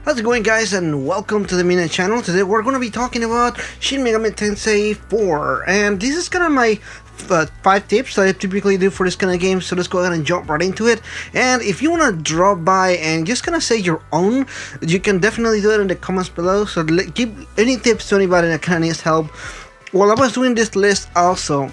How's it going, guys, and welcome to the Mina channel. Today we're going to be talking about Shin Megami Tensei IV, and this is kind of my 5 tips that I typically do for this kind of game, so let's go ahead and jump right into it. And if you want to drop by and just kind of say your own, you can definitely do it in the comments below, so give any tips to anybody that kind of needs help. While I was doing this list also,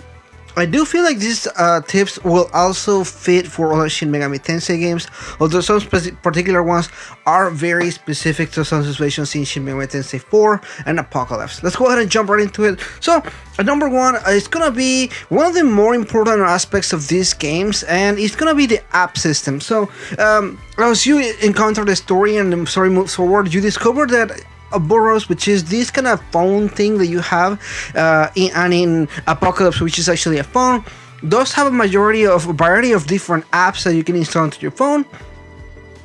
I do feel like these tips will also fit for other Shin Megami Tensei games, although some particular ones are very specific to some situations in Shin Megami Tensei IV and Apocalypse. Let's go ahead and jump right into it. So, number one, it's gonna be one of the more important aspects of these games, and it's gonna be the app system. So, as you encounter the story and the story moves forward, you discover that Burroughs, which is this kind of phone thing that you have in Apocalypse, which is actually a phone, does have a variety of different apps that you can install into your phone.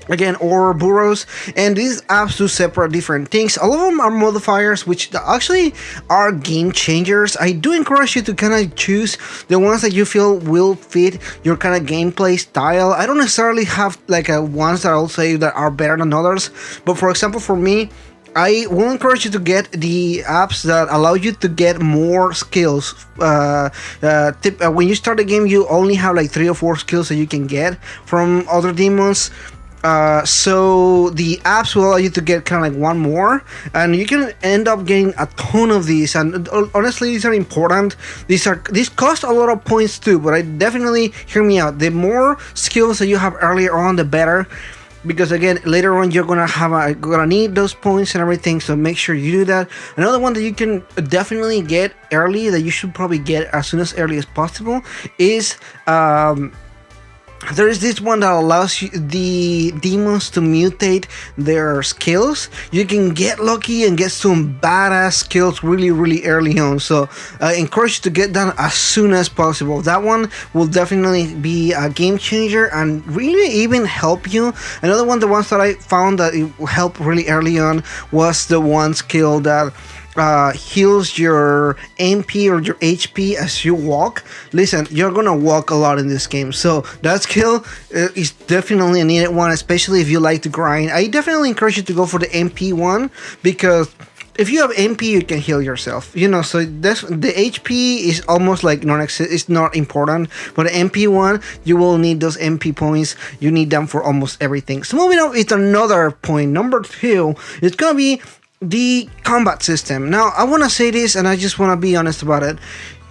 Again, or Burroughs, and these apps do separate different things. All of them are modifiers, which actually are game changers. I do encourage you to kind of choose the ones that you feel will fit your kind of gameplay style. I don't necessarily have like ones that I'll say that are better than others, but for example, for me, I will encourage you to get the apps that allow you to get more skills. When you start the game, you only have like 3 or 4 skills that you can get from other demons. So the apps will allow you to get kind of like one more, and you can end up getting a ton of these. And honestly, these are important. These cost a lot of points too, but I definitely, hear me out, the more skills that you have earlier on, the better. Because again, later on you're gonna need those points and everything, so make sure you do that. Another one that you can definitely get early, that you should probably get as soon as early as possible, is there is this one that allows the demons to mutate their skills. You can get lucky and get some badass skills really early on, so I encourage you to get that as soon as possible. That one will definitely be a game changer and really even help you. Another one, the ones that I found that it will help really early on, was the one skill that heals your MP or your HP as you walk. Listen, you're gonna walk a lot in this game, so that skill is definitely a needed one, especially if you like to grind. I definitely encourage you to go for the MP one, because if you have MP, you can heal yourself, you know. So the HP is almost like it's not important, but the MP one, you will need those MP points. You need them for almost everything. So moving on with another point, number 2, it's gonna be the combat system. Now, I want to say this, and I just want to be honest about it.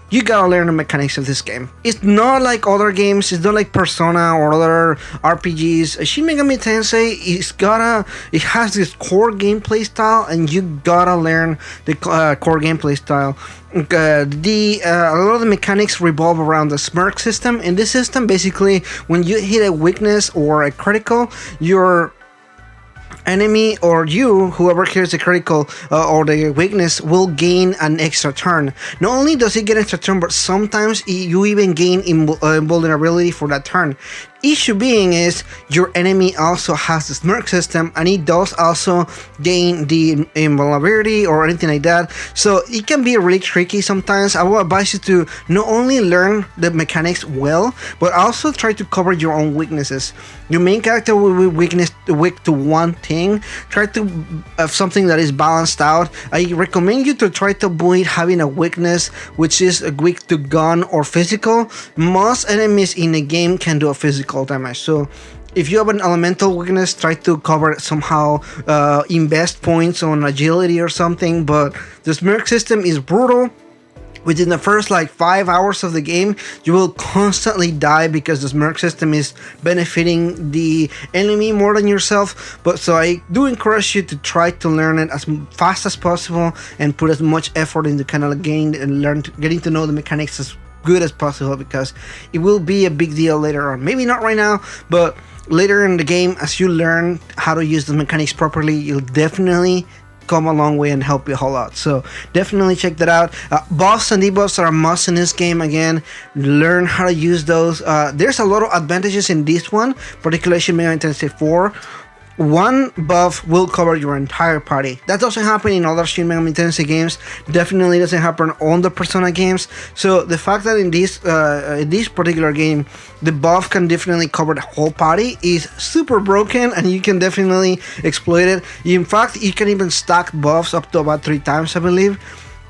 You gotta learn the mechanics of this game. It's not like other games. It's not like Persona or other RPGs. Shin Megami Tensei it has this core gameplay style, and you gotta learn the core gameplay style. A lot of the mechanics revolve around the smirk system. In this system, basically, when you hit a weakness or a critical, your enemy or whoever clears the critical or the weakness will gain an extra turn. Not only does it get an extra turn, but sometimes you even gain invulnerability for that turn. Issue being is your enemy also has the smirk system, and it does also gain the invulnerability or anything like that, so it can be really tricky sometimes. I will advise you to not only learn the mechanics well, but also try to cover your own weaknesses. Your main character will be weak to one thing. Try to have something that is balanced out. I recommend you to try to avoid having a weakness which is weak to gun or physical. Most enemies in the game can do a physical damage, so if you have an elemental weakness, try to cover it somehow. Invest points on agility or something. But the smirk system is brutal. Within the first like 5 hours of the game, you will constantly die because the smirk system is benefiting the enemy more than yourself. But so I do encourage you to try to learn it as fast as possible and put as much effort into kind of getting to know the mechanics as good as possible, because it will be a big deal later on. Maybe not right now, but later in the game, as you learn how to use the mechanics properly, you'll definitely come a long way and help you a whole lot. So definitely check that out. Buffs and debuffs are a must in this game. Again, learn how to use those. There's a lot of advantages in this one, particularly Shin Megami Tensei IV. one buff will cover your entire party. That doesn't happen in other Shin Megami Tensei games. Definitely doesn't happen on the Persona games. So the fact that in this particular game, the buff can definitely cover the whole party is super broken, and you can definitely exploit it. In fact, you can even stack buffs up to about 3 times, I believe.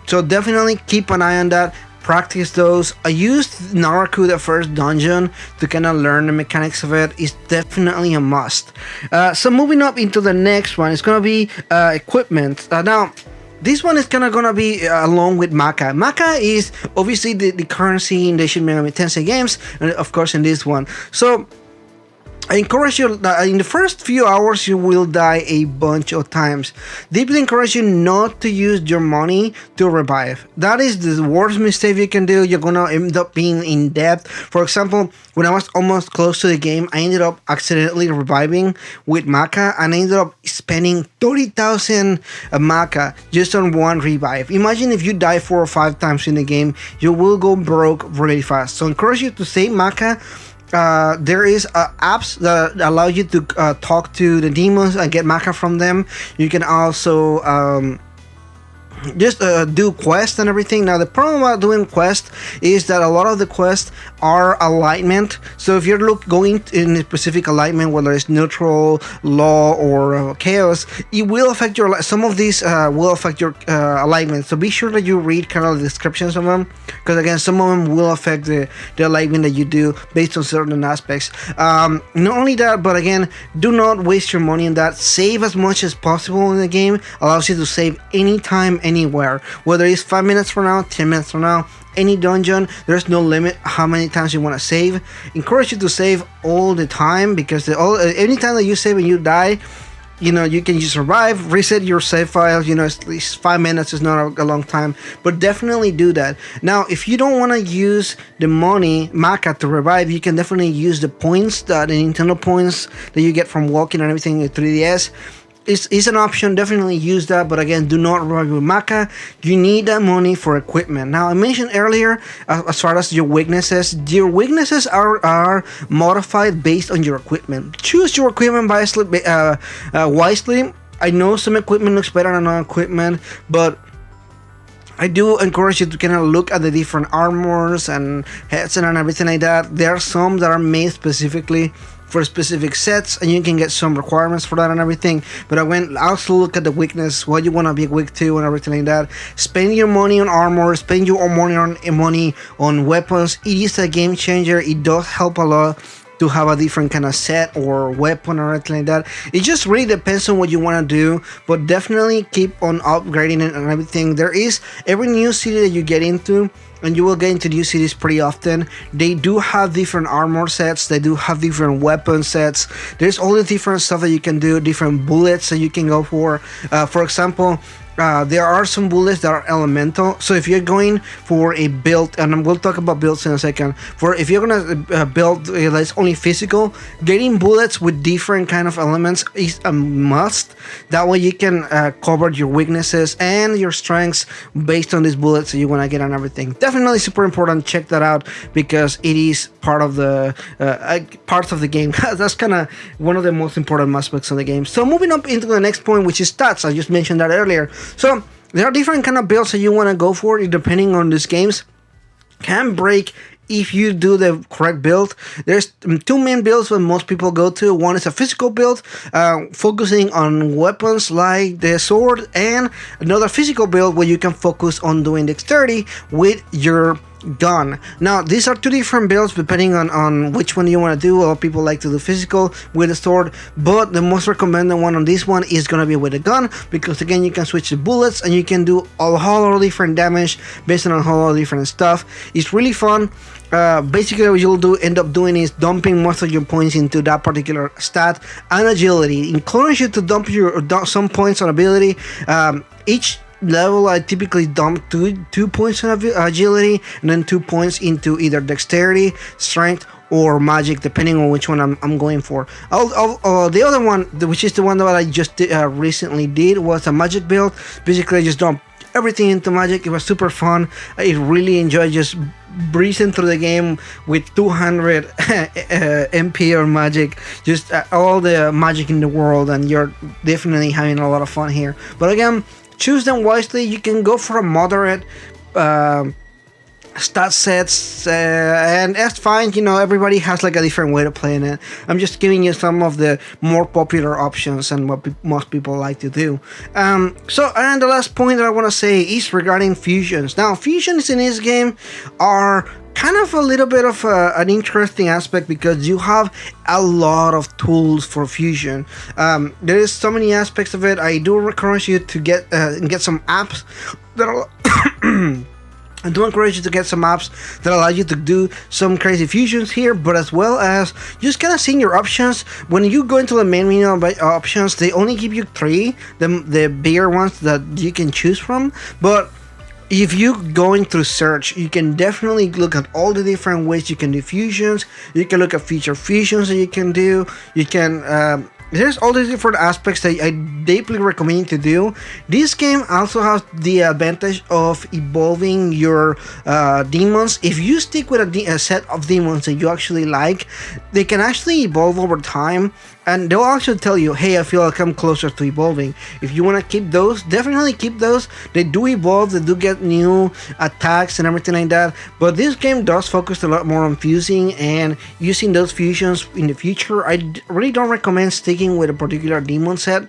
So definitely keep an eye on that. Practice those. I used Naraku, the first dungeon, to kind of learn the mechanics of it. It's definitely a must. So moving up into the next one, it's gonna be equipment. Now, this one is gonna be along with Maca. Maca is obviously the currency in the Shin Megami Tensei games, and of course in this one. So I encourage you, in the first few hours you will die a bunch of times. Deeply encourage you not to use your money to revive. That is the worst mistake you can do. You're gonna end up being in debt. For example, when I was almost close to the game, I ended up accidentally reviving with Maca, and I ended up spending 30,000 Maca just on one revive. Imagine if you die 4 or 5 times in the game, you will go broke really fast. So I encourage you to save Maca. There is apps that allow you to talk to the demons and get Maca from them. You can also just do quests and everything. Now the problem about doing quests is that a lot of the quests are alignment. So if you're going in a specific alignment, whether it's neutral, law, or chaos, it will affect your. Some of these will affect your alignment. So be sure that you read kind of the descriptions of them, because again, some of them will affect the alignment that you do based on certain aspects. Not only that, but again, do not waste your money on that. Save as much as possible in the game. Allows you to save anytime, anywhere, whether it's 5 minutes from now, 10 minutes from now, any dungeon. There's no limit how many times you want to save. Encourage you to save all the time, because any time that you save and you die, you can just survive, reset your save files. At least 5 minutes is not a long time, but definitely do that. Now, if you don't want to use the money, Maca, to revive, you can definitely use the points, the Nintendo points that you get from walking and everything in 3DS. Is an option. Definitely use that, but again, do not revive with Maca. You need that money for equipment. Now, I mentioned earlier, as far as your weaknesses are modified based on your equipment. Choose your equipment wisely. I know some equipment looks better than other equipment, but I do encourage you to kind of look at the different armors and headsets and everything like that. There are some that are made specifically for specific sets, and you can get some requirements for that and everything. But I went also look at the weakness, what you want to be weak to and everything like that. Spend your money on armor, spend your money on weapons. It is a game changer. It does help a lot to have a different kind of set or weapon or anything like that. It just really depends on what you want to do, but definitely keep on upgrading it and everything. There is every new city that you get into, and you will get into new cities pretty often. They do have different armor sets. They do have different weapon sets. There's all the different stuff that you can do, different bullets that you can go for. For example, there are some bullets that are elemental. So if you're going for a build, and we'll talk about builds in a second, for if you're gonna build that's only physical, getting bullets with different kind of elements is a must. That way you can cover your weaknesses and your strengths based on these bullets that you want to get on everything. Definitely super important. Check that out, because it is part of the parts of the game. That's kind of one of the most important aspects of the game. So moving up into the next point, which is stats. I just mentioned that earlier. So there are different kind of builds that you want to go for, depending on these games. Can break if you do the correct build. There's 2 main builds that most people go to. One is a physical build, focusing on weapons like the sword, and another physical build where you can focus on doing dexterity with your gun. Now, these are 2 different builds depending on which one you want to do. A lot of people like to do physical with the sword, but the most recommended one on this one is going to be with the gun, because again, you can switch the bullets and you can do a whole lot of different damage based on a whole lot of different stuff. It's really fun. Basically, what you'll end up doing is dumping most of your points into that particular stat. And agility encourages you to dump some points on ability. Each level, I typically dump two points on agility, and then 2 points into either dexterity, strength, or magic, depending on which one I'm going for. The other one, which is the one that I just recently did, was a magic build. Basically, I just dumped everything into magic. It was super fun. I really enjoyed just breezing through the game with 200 MP or magic, just all the magic in the world, and you're definitely having a lot of fun here. But again, choose them wisely. You can go for a moderate stat sets, and that's fine. You know, everybody has like a different way to play it. I'm just giving you some of the more popular options and what most people like to do. So, and the last point that I want to say is regarding fusions. Now, fusions in this game are kind of a little bit of an interesting aspect, because you have a lot of tools for fusion. There is so many aspects of it. I do encourage you to get some apps that are I do encourage you to get some apps that allow you to do some crazy fusions here, but as well as just kind of seeing your options. When you go into the main menu of options, they only give you 3, the bigger ones that you can choose from. But if you going through search, you can definitely look at all the different ways you can do fusions. You can look at feature fusions that you can do. You can there's all these different aspects that I deeply recommend to do. This game also has the advantage of evolving your demons. If you stick with a set of demons that you actually like, they can actually evolve over time, and they'll actually tell you, hey, I feel like I'm closer to evolving. If you want to keep those, definitely keep those. They do evolve, they do get new attacks and everything like that, but this game does focus a lot more on fusing and using those fusions in the future. I really don't recommend sticking with a particular demon set,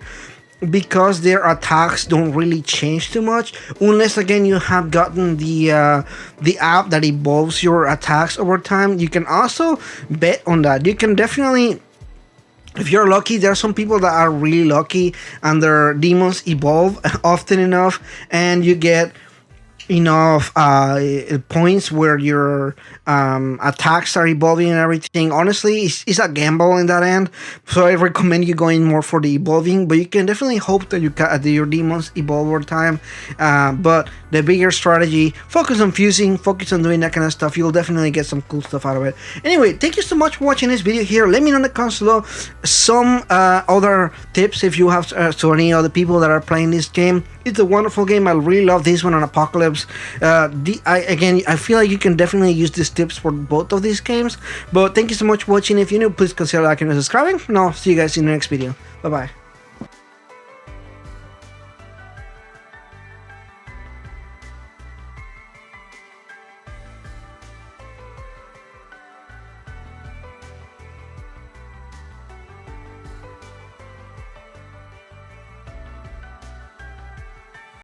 because their attacks don't really change too much, unless again you have gotten the app that evolves your attacks over time. You can also bet on that. You can definitely, if you're lucky, there are some people that are really lucky and their demons evolve often enough, and you get enough points where your attacks are evolving and everything. Honestly, it's a gamble in that end, so I recommend you going more for the evolving, but you can definitely hope that your demons evolve over time. But the bigger strategy, focus on fusing, focus on doing that kind of stuff. You'll definitely get some cool stuff out of it. Anyway, thank you so much for watching this video here. Let me know in the comments below some other tips if you have to any other people that are playing this game. It's a wonderful game. I really love this one on Apocalypse. I feel like you can definitely use these tips for both of these games. But thank you so much for watching. If you're new, please consider liking and subscribing, and I'll see you guys in the next video. Bye bye.